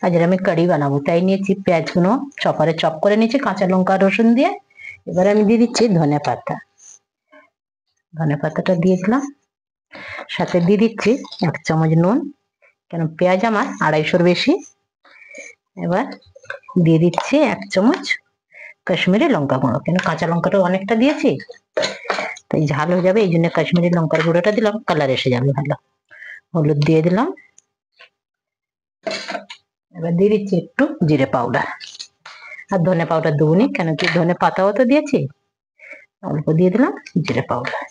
আজ আমি কারি বানাবো, তাই নিয়েছি পেঁয়াজগুলো চপারে চপ করে নিয়েছি কাঁচা লঙ্কা রসুন দিয়ে। এবার আমি দিয়ে দিচ্ছি ধনে পাতা। ধনে পাতাটা দিয়ে দিলাম, সাথে দিয়ে দিচ্ছি 1 চামচ নুন, কেন পেঁয়াজ আমার 250 বেশি। এবার দিয়ে দিচ্ছি 1 চামচ কাশ্মীরি লঙ্কা গুঁড়ো, কেন কাঁচা লঙ্কাটা অনেকটা দিয়েছি, তাই ঝাল হয়ে যাবে, এই জন্য কাশ্মীরি লঙ্কার গুঁড়োটা দিলাম, কালার এসে যাবে ভালো। হলুদ দিয়ে দিলাম। এবার দিয়ে দিচ্ছি একটু জিরে পাউডার, আর ধনে পাউডার দেবনি, কেন কি ধনে পাতাও তো দিয়েছি, অল্প দিয়ে দিলাম জিরে পাউডার।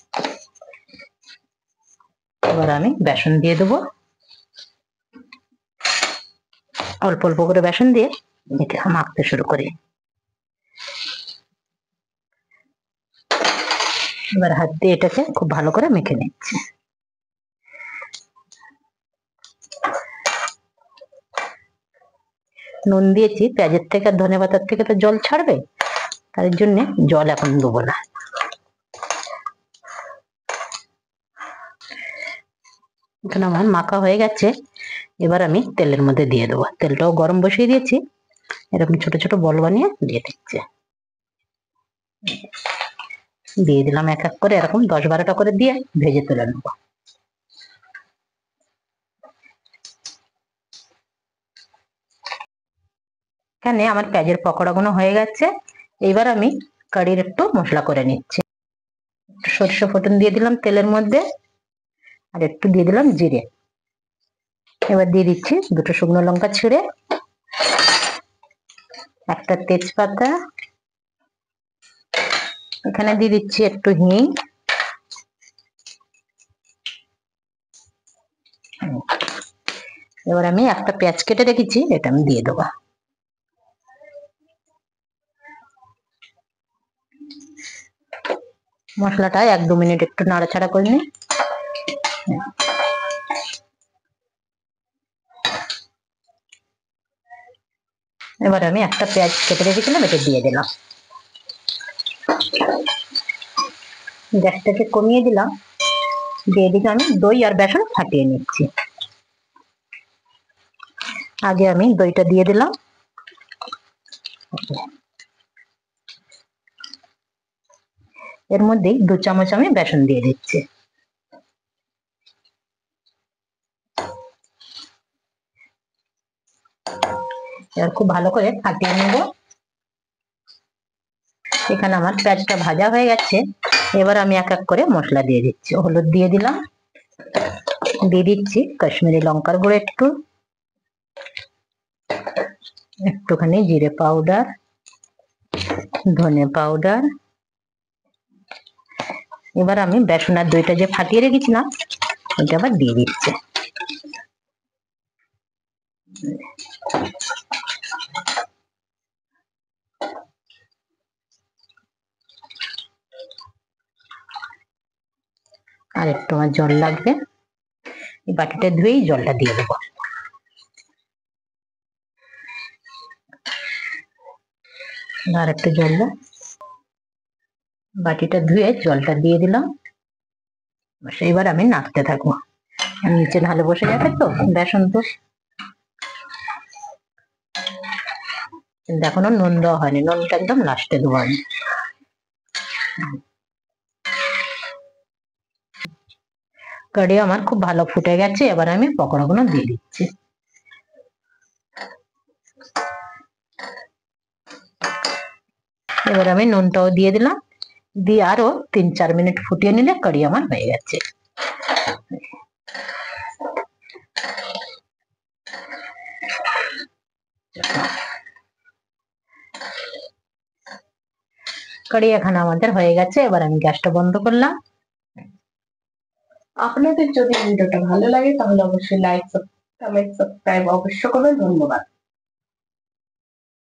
এবার আমি বেসন দিয়ে দেবো, অল্প অল্প করে বেসন দিয়ে মাখতে শুরু করি। এবার হাত দিয়ে এটাকে খুব ভালো করে মেখে নিচ্ছি। নুন দিয়েছি, পেঁয়াজের থেকে আর ধনে পাতার থেকে তো জল ছাড়বে, তার জন্য জল এখন দেবো না। এখন আমার মাখা হয়ে গেছে, এবার আমি তেলের মধ্যে দিয়ে দেবো। তেলটাও গরম বসিয়ে দিয়েছি, এরকম ছোট ছোট বল বানিয়ে দিয়ে দিচ্ছি। দিয়ে দিলাম এক এক করে, এরকম 10-12টা করে দিয়ে ভেজে তুলে নেব। এখানে আমার পেঁয়াজের পকোড়াগুলো হয়ে গেছে। এবার আমি কারির একটু মশলা করে নিচ্ছি। সরষে ফোড়ন দিয়ে দিলাম তেলের মধ্যে, আর একটু দিয়ে দিলাম জিরে। এবার দিয়ে দিচ্ছি 2টো শুকনো লঙ্কা ছিঁড়ে, একটা তেজপাতা, এখানে দিয়ে দিচ্ছি একটু হিং, এবার আমি একটা পেঁয়াজ কেটে রেখেছি, এটা আমি দিয়ে দেবো। মশলাটা 1-2 মিনিট একটু নাড়াচাড়া করে নিই। এবার আমি একটা পেঁয়াজ কেটে রেখেছিলাম, এটা দিয়ে দিলাম। গ্যাসটাকে কমিয়ে দিলাম, দিয়ে দিকে আমি দই আর বেসন ফাটিয়ে নিচ্ছি। আগে আমি দইটা দিয়ে দিলাম, এর মধ্যেই 2 চামচ আমি বেসন দিয়ে দিচ্ছি। এবার খুব ভালো করে ফাটিয়ে নেব। এখানে আমার পেঁয়াজটা ভাজা হয়ে গেছে, এবার আমি এক এক করে মশলা দিয়ে দিচ্ছি। হলুদ দিয়ে দিলাম, দিয়ে দিচ্ছি কাশ্মীরি লঙ্কার গুঁড়ো একটুখানি জিরে পাউডার, ধনে পাউডার। এবার আমি বেসন আর দইটা যে ফাটিয়ে রেখেছিলাম, এটা আবার দিয়ে দিচ্ছি। আর একটু আমার জল লাগবে, এই বাটিটা ধুয়েই জলটা দিয়ে দেবো। আর একটু জল, বাটিটা ধুয়ে জলটা দিয়ে দিলাম। এবার আমি নাড়তে থাকবো, নিচে ঢালে বসে যাবে তো বেসন, তো এখনো নুন দেওয়া হয়নি, নুনটা একদম লাস্টে দেবো আমি। কারি আমার খুব ভালো ফুটে গেছে, এবার আমি পকোড়াগুলো দিয়ে দিচ্ছি। এবার আমি নুনটাও দিয়ে দিলাম, দিয়ে আরো 3-4 মিনিট ফুটিয়ে নিলে কারি আমার হয়ে গেছে। কারি এখানে আমাদের হয়ে গেছে, এবার আমি গ্যাসটা বন্ধ করলাম। আপনাদের যদি ভিডিওটা ভালো লাগে তাহলে অবশ্যই লাইক, কমেন্ট, সাবস্ক্রাইব অবশ্য করবেন। ধন্যবাদ।